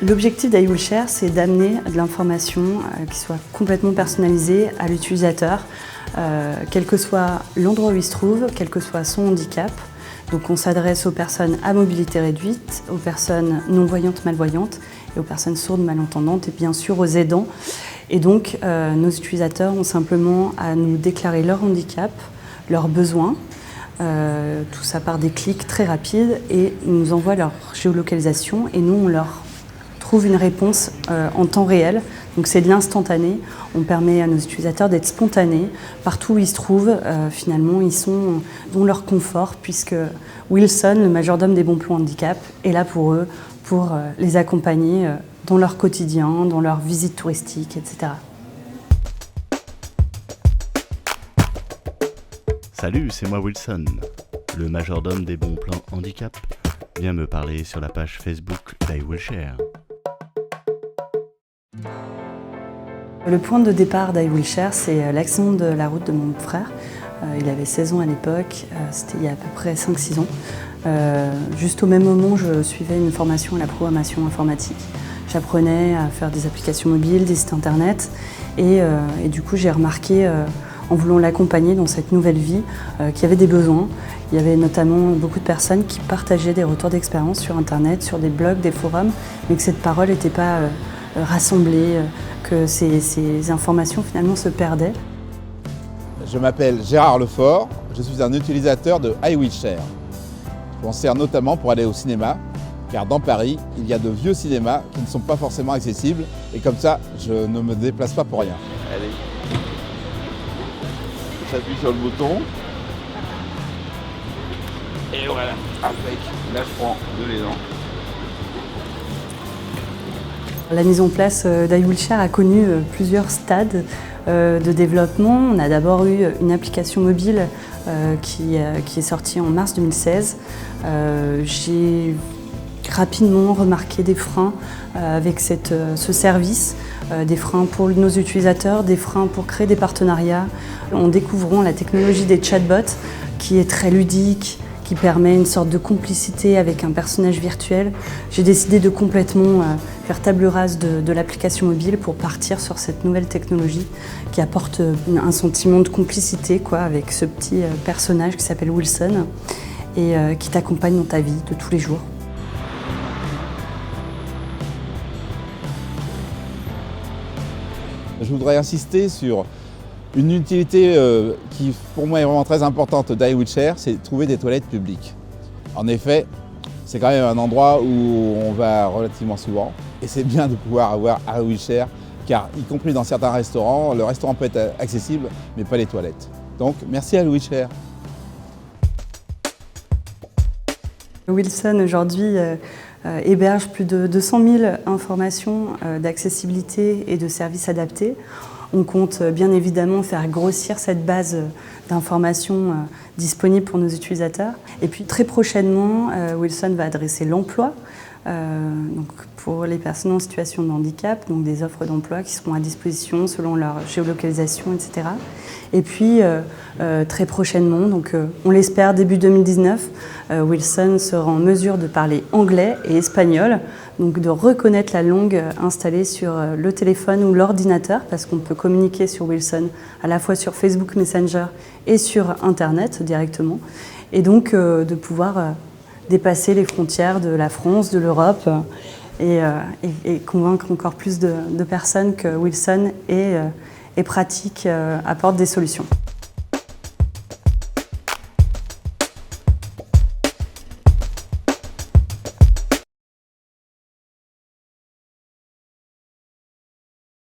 L'objectif d'iWillShare, c'est d'amener de l'information qui soit complètement personnalisée à l'utilisateur, quel que soit l'endroit où il se trouve, quel que soit son handicap. Donc on s'adresse aux personnes à mobilité réduite, aux personnes non-voyantes, malvoyantes et aux personnes sourdes, malentendantes et bien sûr aux aidants. Et donc nos utilisateurs ont simplement à nous déclarer leur handicap, leurs besoins, tout ça par des clics très rapides et ils nous envoient leur géolocalisation et nous on leur trouve une réponse en temps réel. Donc c'est de l'instantané. On permet à nos utilisateurs d'être spontanés. Partout où ils se trouvent, finalement, ils sont dans leur confort puisque Wilson, le majordome des bons plans handicap, est là pour eux, pour les accompagner dans leur quotidien, dans leurs visites touristiques, etc. Salut, c'est moi Wilson, le majordome des bons plans handicap. Viens me parler sur la page Facebook d'iWillShare. Le point de départ d'iWillShare, c'est l'accident de la route de mon frère. Il avait 16 ans à l'époque, c'était il y a à peu près 5-6 ans. Juste au même moment, je suivais une formation à la programmation informatique. J'apprenais à faire des applications mobiles, des sites internet et du coup j'ai remarqué, en voulant l'accompagner dans cette nouvelle vie, qu'il y avait des besoins. Il y avait notamment beaucoup de personnes qui partageaient des retours d'expérience sur internet, sur des blogs, des forums, mais que cette parole n'était pas rassemblée, que ces informations finalement se perdaient. Je m'appelle Gérard Lefort, je suis un utilisateur de iWillShare. Je m'en sers notamment pour aller au cinéma, car dans Paris, il y a de vieux cinémas qui ne sont pas forcément accessibles, et comme ça, je ne me déplace pas pour rien. Allez, j'appuie sur le bouton, et voilà, après, là je prends de l'élan. La mise en place d'iWillShare a connu plusieurs stades de développement. On a d'abord eu une application mobile qui est sortie en mars 2016. J'ai rapidement remarqué des freins avec ce service, des freins pour nos utilisateurs, des freins pour créer des partenariats. En découvrant la technologie des chatbots qui est très ludique, qui permet une sorte de complicité avec un personnage virtuel, j'ai décidé de complètement faire table rase de l'application mobile pour partir sur cette nouvelle technologie qui apporte un sentiment de complicité avec ce petit personnage qui s'appelle Wilson et qui t'accompagne dans ta vie de tous les jours. Je voudrais insister sur une utilité qui pour moi est vraiment très importante d'iWillShare, c'est de trouver des toilettes publiques. En effet, c'est quand même un endroit où on va relativement souvent et c'est bien de pouvoir avoir iWillShare car y compris dans certains restaurants, le restaurant peut être accessible mais pas les toilettes. Donc merci à iWillShare. Wilson aujourd'hui héberge plus de 200 000 informations d'accessibilité et de services adaptés. On compte bien évidemment faire grossir cette base d'informations disponible pour nos utilisateurs. Et puis très prochainement, Wilson va adresser l'emploi pour les personnes en situation de handicap, donc des offres d'emploi qui seront à disposition selon leur géolocalisation, etc. Et puis très prochainement, donc on l'espère début 2019, Wilson sera en mesure de parler anglais et espagnol, donc de reconnaître la langue installée sur le téléphone ou l'ordinateur, parce qu'on peut communiquer sur Wilson à la fois sur Facebook Messenger et sur Internet directement, et donc de pouvoir dépasser les frontières de la France, de l'Europe, et convaincre encore plus de personnes que Wilson est pratique, apporte des solutions.